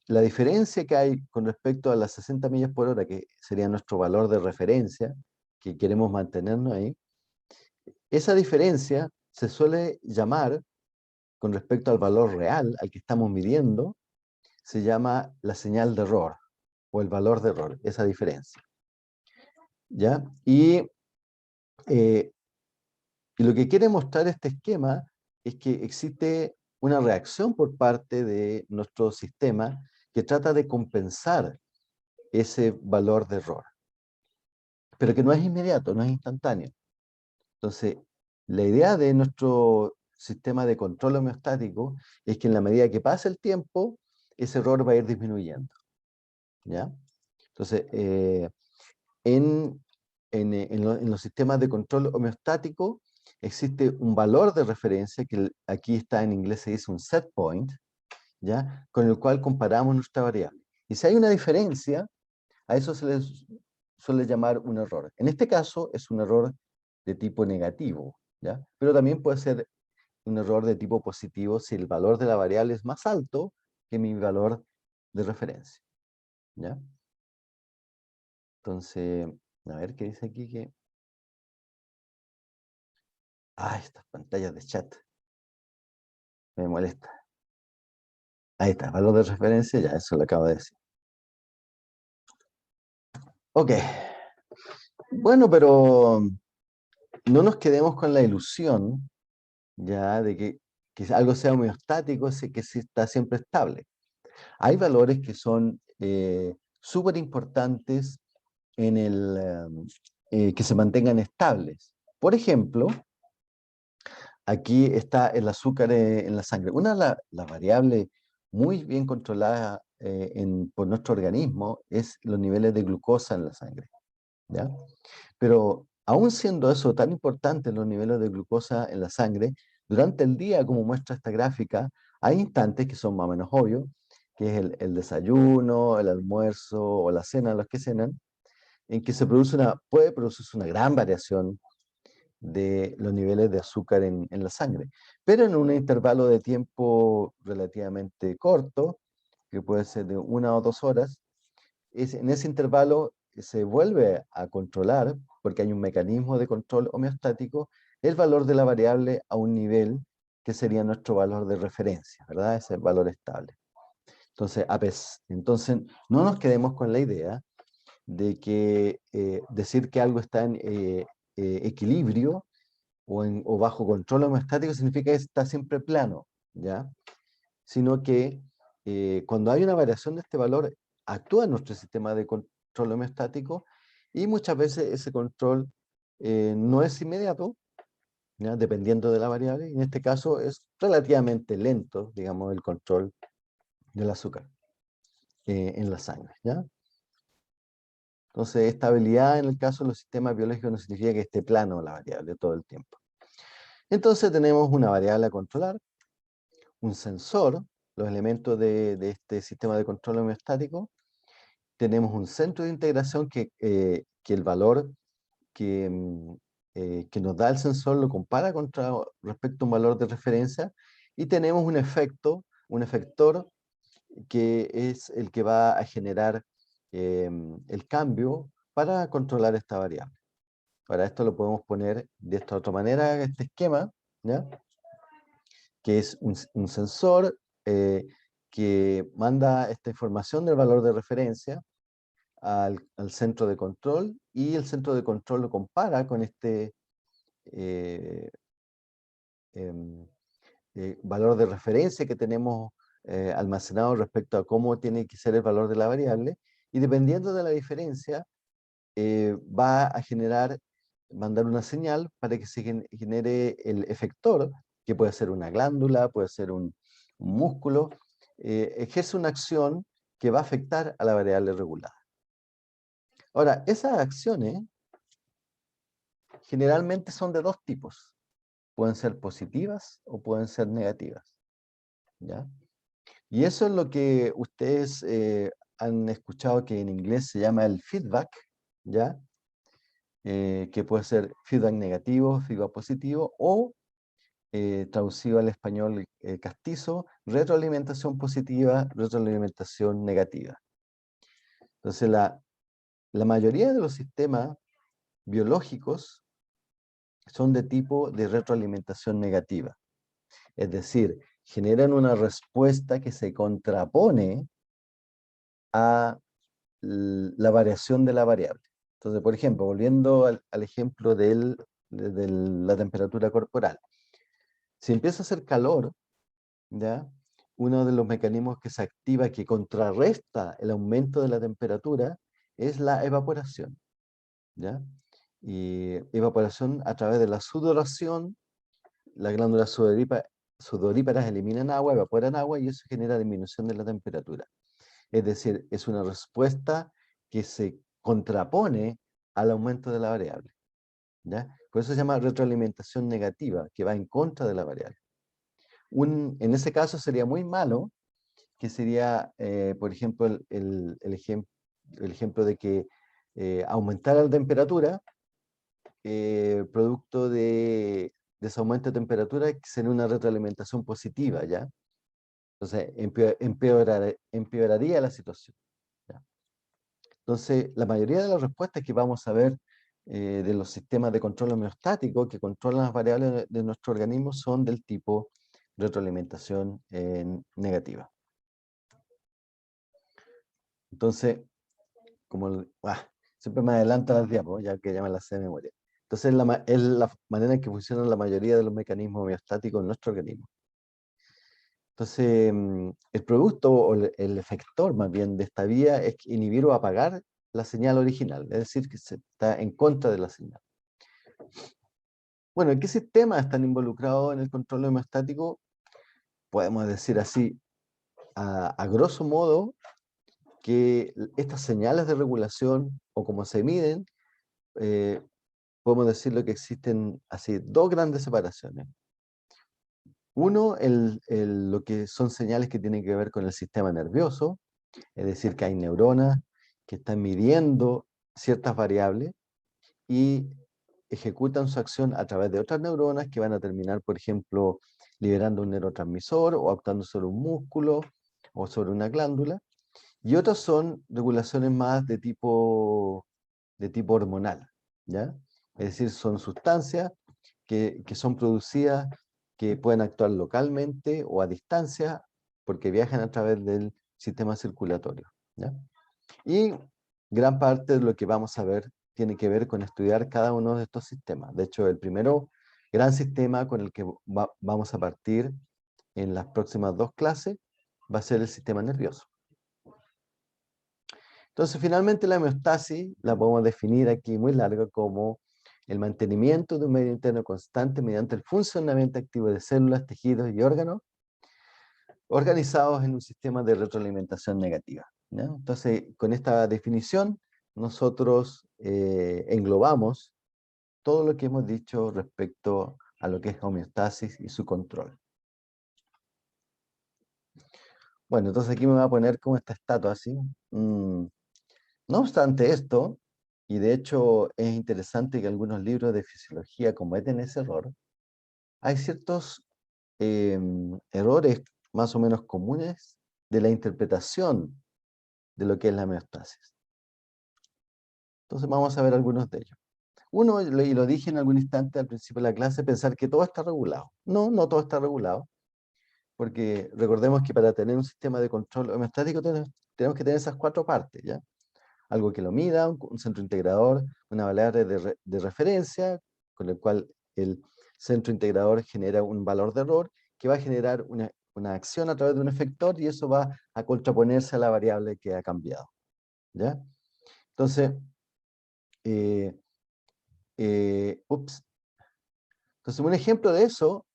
la diferencia que hay con respecto a las 60 millas por hora, que sería nuestro valor de referencia, que queremos mantenernos ahí, esa diferencia se suele llamar, con respecto al valor real al que estamos midiendo, se llama la señal de error o el valor de error, esa diferencia, ¿ya? Y Y lo que quiere mostrar este esquema es que existe una reacción por parte de nuestro sistema que trata de compensar ese valor de error, pero que no es inmediato, no es instantáneo. Entonces, la idea de nuestro sistema de control homeostático es que en la medida que pasa el tiempo, ese error va a ir disminuyendo, ¿ya? Entonces, en los sistemas de control homeostático existe un valor de referencia que aquí está en inglés, se dice un set point, ¿ya? Con el cual comparamos nuestra variable. Y si hay una diferencia, a eso se les suele llamar un error. En este caso es un error de tipo negativo, ¿ya? Pero también puede ser un error de tipo positivo si el valor de la variable es más alto que mi valor de referencia, ¿ya? Entonces, a ver qué dice aquí que... estas pantallas de chat me molesta. Ahí está, valor de referencia, ya eso lo acabo de decir. Ok. Bueno, pero no nos quedemos con la ilusión ya de que algo sea homeostático, que sí está siempre estable. Hay valores que son súper importantes en que se mantengan estables. Por ejemplo, aquí está el azúcar en la sangre. Una de las variables muy bien controladas por nuestro organismo es los niveles de glucosa en la sangre, ¿ya? Pero aún siendo eso tan importante, los niveles de glucosa en la sangre, durante el día, como muestra esta gráfica, hay instantes que son más o menos obvios, que es el desayuno, el almuerzo o la cena, los que cenan, en que puede producirse una gran variación de los niveles de azúcar en la sangre, pero en un intervalo de tiempo relativamente corto, que puede ser de 1 o 2 horas, en ese intervalo se vuelve a controlar, porque hay un mecanismo de control homeostático, el valor de la variable a un nivel que sería nuestro valor de referencia, ¿verdad? Ese valor estable. Entonces, no nos quedemos con la idea de que decir que algo está en equilibrio o bajo control homeostático significa que está siempre plano, ¿ya? Sino que cuando hay una variación de este valor, actúa nuestro sistema de control homeostático y muchas veces ese control no es inmediato, ¿ya? Dependiendo de la variable, y en este caso es relativamente lento, digamos, el control del azúcar en la sangre, ¿ya? Entonces, estabilidad en el caso de los sistemas biológicos no significa que esté plano la variable todo el tiempo. Entonces tenemos una variable a controlar, un sensor, los elementos de este sistema de control homeostático. Tenemos un centro de integración que el valor que nos da el sensor lo compara respecto a un valor de referencia, y tenemos un efector, que es el que va a generar el cambio para controlar esta variable. Para esto lo podemos poner de esta otra manera, este esquema, ¿ya? Que es un sensor que manda esta información del valor de referencia al centro de control, y el centro de control lo compara con este eh, em, valor de referencia que tenemos almacenado respecto a cómo tiene que ser el valor de la variable, y dependiendo de la diferencia va a mandar una señal para que se genere el efector, que puede ser una glándula, puede ser un músculo, ejerce una acción que va a afectar a la variable regulada. Ahora, esas acciones generalmente son de dos tipos. Pueden ser positivas o pueden ser negativas, ¿ya? Y eso es lo que ustedes han escuchado que en inglés se llama el feedback, ¿ya? Que puede ser feedback negativo, feedback positivo, o traducido al español castizo, retroalimentación positiva, retroalimentación negativa. Entonces, la mayoría de los sistemas biológicos son de tipo de retroalimentación negativa. Es decir, generan una respuesta que se contrapone a la variación de la variable. Entonces, por ejemplo, volviendo al ejemplo del de la temperatura corporal. Si empieza a hacer calor, ¿ya? Uno de los mecanismos que se activa, que contrarresta el aumento de la temperatura, es la evaporación, ¿ya? Y evaporación a través de la sudoración, las glándulas sudoríparas eliminan agua, evaporan agua y eso genera disminución de la temperatura. Es decir, es una respuesta que se contrapone al aumento de la variable, ¿ya? Por eso se llama retroalimentación negativa, que va en contra de la variable. En ese caso sería muy malo, que sería, por ejemplo, el ejemplo de que aumentara la temperatura, producto de ese aumento de temperatura, que sería una retroalimentación positiva, ¿ya? Entonces, empeoraría la situación, ¿ya? Entonces, la mayoría de las respuestas que vamos a ver de los sistemas de control homeostático que controlan las variables de nuestro organismo son del tipo retroalimentación negativa. Entonces, siempre me adelanto a las diapos, ya que ya me las sé de memoria. Entonces, es la manera en que funcionan la mayoría de los mecanismos homeostáticos en nuestro organismo. Entonces, el producto o el efector más bien de esta vía es inhibir o apagar la señal original, es decir, que se está en contra de la señal. Bueno, ¿qué sistemas están involucrados en el control homeostático? Podemos decir así, a grosso modo, que estas señales de regulación, o como se miden, podemos decirlo que existen así dos grandes separaciones. Uno, lo que son señales que tienen que ver con el sistema nervioso, es decir, que hay neuronas que están midiendo ciertas variables y ejecutan su acción a través de otras neuronas que van a terminar, por ejemplo, liberando un neurotransmisor o actuando sobre un músculo o sobre una glándula. Y otras son regulaciones más de tipo hormonal, ¿ya? Es decir, son sustancias que son producidas, que pueden actuar localmente o a distancia, porque viajan a través del sistema circulatorio, ¿ya? Y gran parte de lo que vamos a ver tiene que ver con estudiar cada uno de estos sistemas. De hecho, el primero gran sistema con el que vamos a partir en las próximas dos clases va a ser el sistema nervioso. Entonces, finalmente la homeostasis la podemos definir aquí muy larga como el mantenimiento de un medio interno constante mediante el funcionamiento activo de células, tejidos y órganos organizados en un sistema de retroalimentación negativa, ¿ya? Entonces, con esta definición, nosotros englobamos todo lo que hemos dicho respecto a lo que es homeostasis y su control. Bueno, entonces aquí me voy a poner como esta estatua así. No obstante esto, y de hecho es interesante que algunos libros de fisiología cometen ese error, hay ciertos errores más o menos comunes de la interpretación de lo que es la homeostasis. Entonces vamos a ver algunos de ellos. Uno, y lo dije en algún instante al principio de la clase, pensar que todo está regulado. No, no todo está regulado, porque recordemos que para tener un sistema de control homeostático tenemos que tener esas cuatro partes, ¿ya? Algo que lo mida, un centro integrador, una variable de referencia, con el cual el centro integrador genera un valor de error, que va a generar una acción a través de un efector, y eso va a contraponerse a la variable que ha cambiado, ¿ya? Entonces, entonces un ejemplo de eso,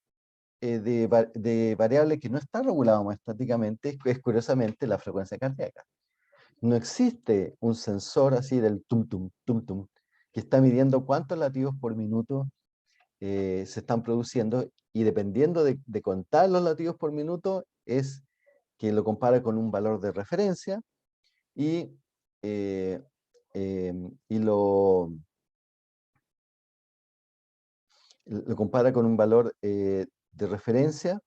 de variable que no está regulada homeostáticamente, es curiosamente la frecuencia cardíaca. No existe un sensor así del tum tum tum tum que está midiendo cuántos latidos por minuto se están produciendo, y dependiendo de contar los latidos por minuto es que lo compara con un valor de referencia y, eh, y lo compara con un valor de referencia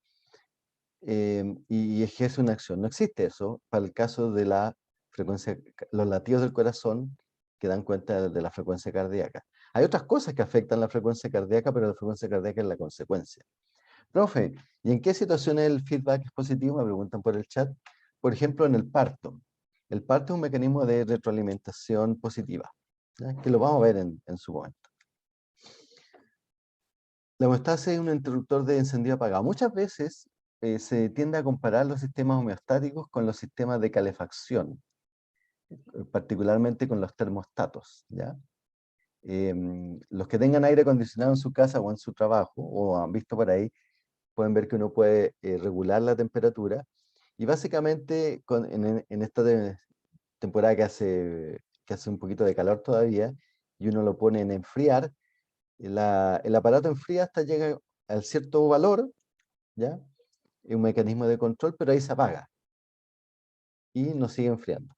y ejerce una acción. No existe eso para el caso de la frecuencia, los latidos del corazón que dan cuenta de la frecuencia cardíaca. Hay otras cosas que afectan la frecuencia cardíaca, pero la frecuencia cardíaca es la consecuencia. Profe, ¿y en qué situaciones el feedback es positivo? Me preguntan por el chat. Por ejemplo, en el parto. El parto es un mecanismo de retroalimentación positiva, ¿ya? Que lo vamos a ver en su momento. La homeostasis es un interruptor de encendido apagado. Muchas veces se tiende a comparar los sistemas homeostáticos con los sistemas de calefacción, particularmente con los termostatos, ¿ya? Los que tengan aire acondicionado en su casa o en su trabajo, o han visto por ahí, pueden ver que uno puede regular la temperatura. Y básicamente en esta temporada que hace un poquito de calor todavía, y uno lo pone en enfriar, el aparato enfría hasta llega al cierto valor, ¿ya? Es un mecanismo de control, pero ahí se apaga y no sigue enfriando,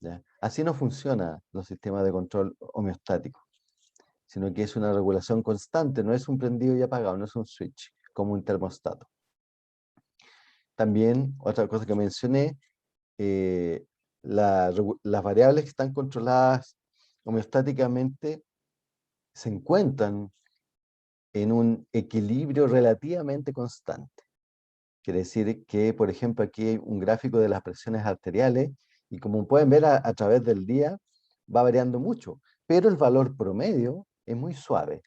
¿ya? Así no funcionan los sistemas de control homeostáticos, sino que es una regulación constante, no es un prendido y apagado, no es un switch, como un termostato. También, otra cosa que mencioné, eh, las variables que están controladas homeostáticamente se encuentran en un equilibrio relativamente constante. Quiere decir que, por ejemplo, aquí hay un gráfico de las presiones arteriales y como pueden ver a través del día va variando mucho, pero el valor promedio es muy suave,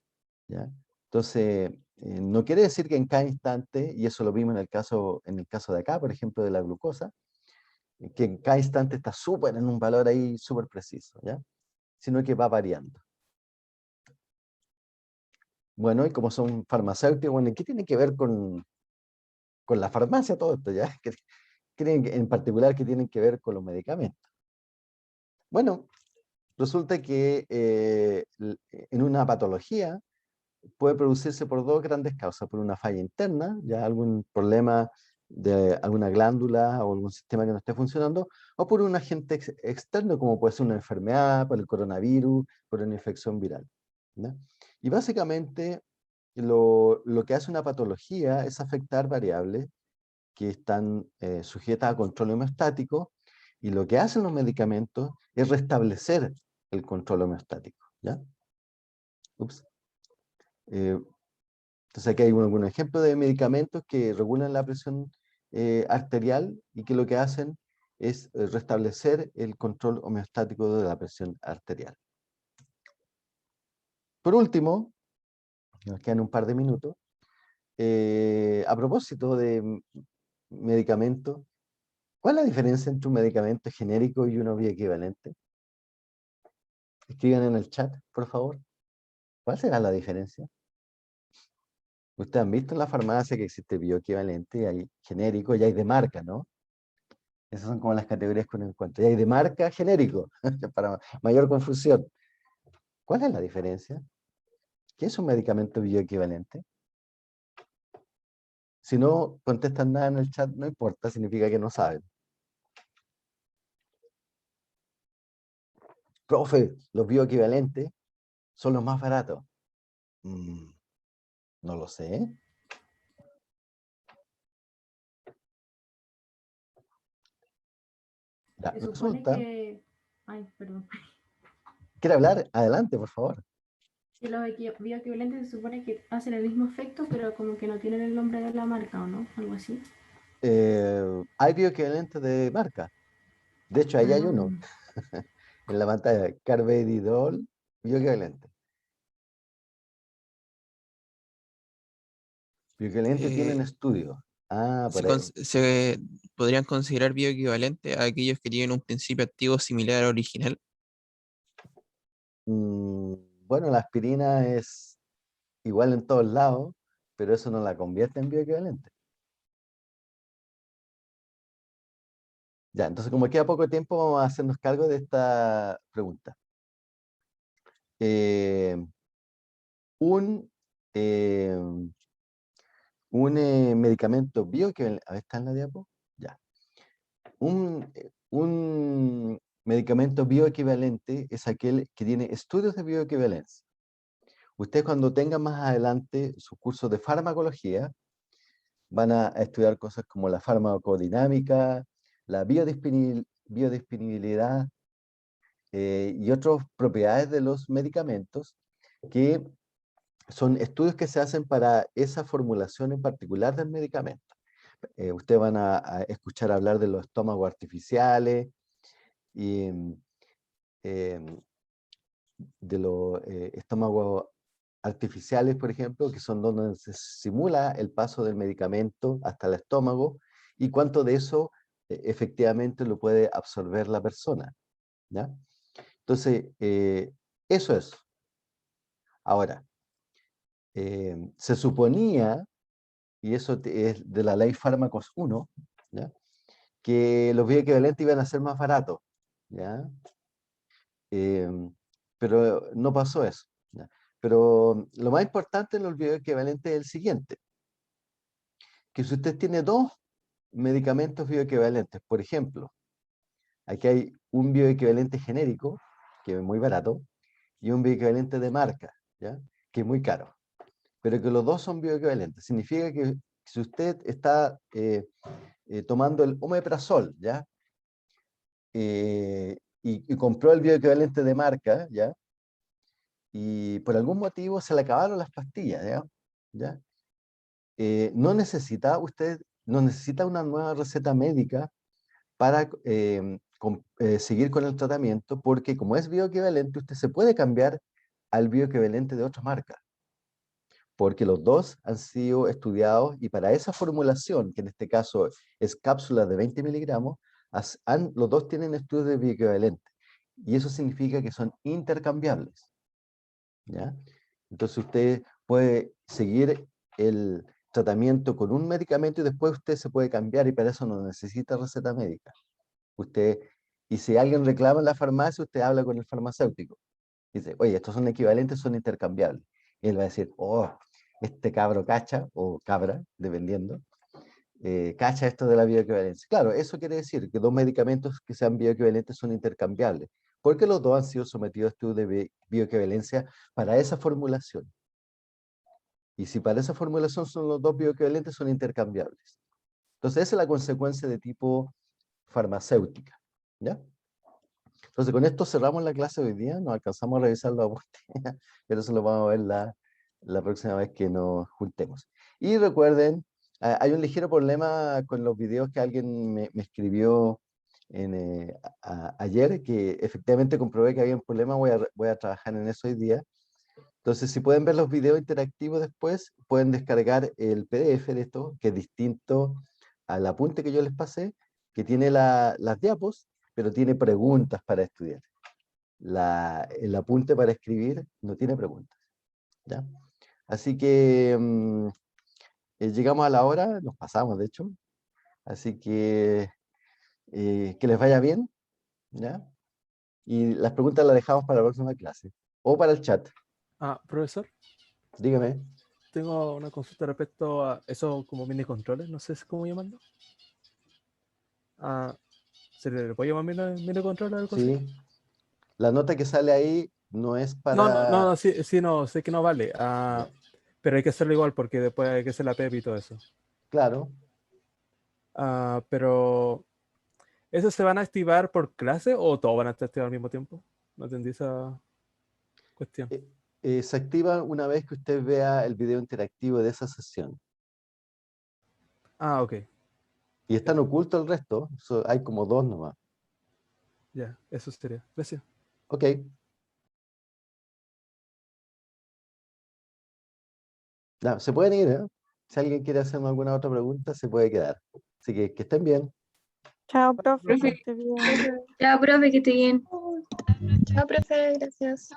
¿ya? Entonces, no quiere decir que en cada instante, y eso lo vimos en el caso de acá, por ejemplo, de la glucosa, que en cada instante está súper en un valor ahí súper preciso, ¿ya? Sino que va variando. Bueno, y como son farmacéuticos, bueno, ¿qué tiene que ver con la farmacia todo esto, ya? En particular, ¿qué tienen que ver con los medicamentos? Bueno, resulta que en una patología puede producirse por dos grandes causas, por una falla interna, ya algún problema de alguna glándula o algún sistema que no esté funcionando, o por un agente externo, como puede ser una enfermedad, por el coronavirus, por una infección viral, ¿ya? Y básicamente lo que hace una patología es afectar variables que están sujetas a control homeostático, y lo que hacen los medicamentos es restablecer el control homeostático, ¿ya? Ups. Entonces aquí hay algunos ejemplos de medicamentos que regulan la presión arterial y que lo que hacen es restablecer el control homeostático de la presión arterial. Por último, nos quedan un par de minutos, a propósito de medicamentos, ¿cuál es la diferencia entre un medicamento genérico y uno bioequivalente? Escriban en el chat, por favor. ¿Cuál será la diferencia? Ustedes han visto en la farmacia que existe bioequivalente, hay genérico y hay de marca, ¿no? Esas son como las categorías que uno encuentra. Y hay de marca, genérico, para mayor confusión. ¿Cuál es la diferencia? ¿Qué es un medicamento bioequivalente? Si no contestan nada en el chat, no importa, significa que no saben. Profe, los bioequivalentes son los más baratos. No lo sé. Ya, Se supone resulta. que... Ay, perdón. ¿Quiere hablar? Adelante, por favor. Que los bioequivalentes se supone que hacen el mismo efecto, pero como que no tienen el nombre de la marca, ¿o no? Algo así. Hay bioequivalentes de marca. De hecho, ahí hay uno. Ah, En la pantalla, carvedilol bioequivalente. Bioequivalente tienen Eh, estudios. Ah, por se, ahí. se podrían considerar bioequivalentes a aquellos que tienen un principio activo similar al original. Mm, bueno, la aspirina es igual en todos lados, pero eso no la convierte en bioequivalente. Ya, entonces como queda poco tiempo, vamos a hacernos cargo de esta pregunta. Eh, un eh, medicamento bioequivalente, a ver, ¿está en la diapo? Ya. Un medicamento bioequivalente es aquel que tiene estudios de bioequivalencia. Ustedes cuando tengan más adelante sus cursos de farmacología, van a estudiar cosas como la farmacodinámica, la biodisponibilidad y otras propiedades de los medicamentos, que son estudios que se hacen para esa formulación en particular del medicamento. Ustedes van a escuchar hablar de los estómagos artificiales y de los estómagos artificiales, por ejemplo, que son donde se simula el paso del medicamento hasta el estómago, y cuánto de eso efectivamente lo puede absorber la persona, ¿ya? Entonces, eso es. Ahora, se suponía, y eso es de la ley Fármacos 1, ¿ya?, que los bioequivalentes iban a ser más baratos, ¿ya? Pero no pasó eso, ¿ya? Pero lo más importante en los bioequivalentes es el siguiente, que si usted tiene dos medicamentos bioequivalentes, por ejemplo, aquí hay un bioequivalente genérico, que es muy barato, y un bioequivalente de marca, ¿ya?, que es muy caro, pero que los dos son bioequivalentes. Significa que si usted está tomando el omeprazol, ¿ya?, y compró el bioequivalente de marca, ¿ya?, y por algún motivo se le acabaron las pastillas, ¿ya? No necesita una nueva receta médica para seguir con el tratamiento, porque como es bioequivalente, usted se puede cambiar al bioequivalente de otra marca, porque los dos han sido estudiados, y para esa formulación, que en este caso es cápsula de 20 miligramos, los dos tienen estudios de bioequivalente, y eso significa que son intercambiables, ¿ya? Entonces usted puede seguir el tratamiento con un medicamento y después usted se puede cambiar, y para eso no necesita receta médica. Y si alguien reclama en la farmacia, usted habla con el farmacéutico. Dice, oye, estos son equivalentes, son intercambiables. Y él va a decir, oh, este cabro cacha, o cabra, dependiendo, cacha esto de la bioequivalencia. Claro, eso quiere decir que dos medicamentos que sean bioequivalentes son intercambiables, porque los dos han sido sometidos a estudios de bioequivalencia para esa formulación. Y si para esa formulación son los dos bioequivalentes, son intercambiables. Entonces, esa es la consecuencia de tipo farmacéutica, ¿ya? Entonces, con esto cerramos la clase de hoy día, nos alcanzamos a revisar los apuntes, pero eso lo vamos a ver la próxima vez que nos juntemos. Y recuerden, hay un ligero problema con los videos que alguien me escribió ayer, que efectivamente comprobé que había un problema, voy a trabajar en eso hoy día. Entonces, si pueden ver los videos interactivos después, pueden descargar el PDF de esto, que es distinto al apunte que yo les pasé, que tiene las diapos, pero tiene preguntas para estudiar. El apunte para escribir no tiene preguntas, ¿ya? Así que llegamos a la hora, nos pasamos de hecho, así que les vaya bien, ¿ya? Y las preguntas las dejamos para la próxima clase, o para el chat. Profesor, Dígame. tengo una consulta respecto a eso como mini controles, no sé cómo llamarlo. ¿Se le puede llamar mini controles o algo así? Sí. La nota que sale ahí no es para... No, sí, no, sé que no vale. Pero hay que hacerlo igual porque después hay que hacer la PEP y todo eso. Claro. Pero, ¿esos se van a activar por clase o todos van a estar activados al mismo tiempo? No entendí esa cuestión. Se activa una vez que usted vea el video interactivo de esa sesión. Ok. Y están ocultos el resto, hay como 2 nomás. Ya, eso sería. Gracias. Ok. No, se pueden ir, ¿eh? Si alguien quiere hacerme alguna otra pregunta, se puede quedar. Así que estén bien. Chao, profe, que Profe. esté bien. Ya, profe, que esté bien. Chao, profe, gracias.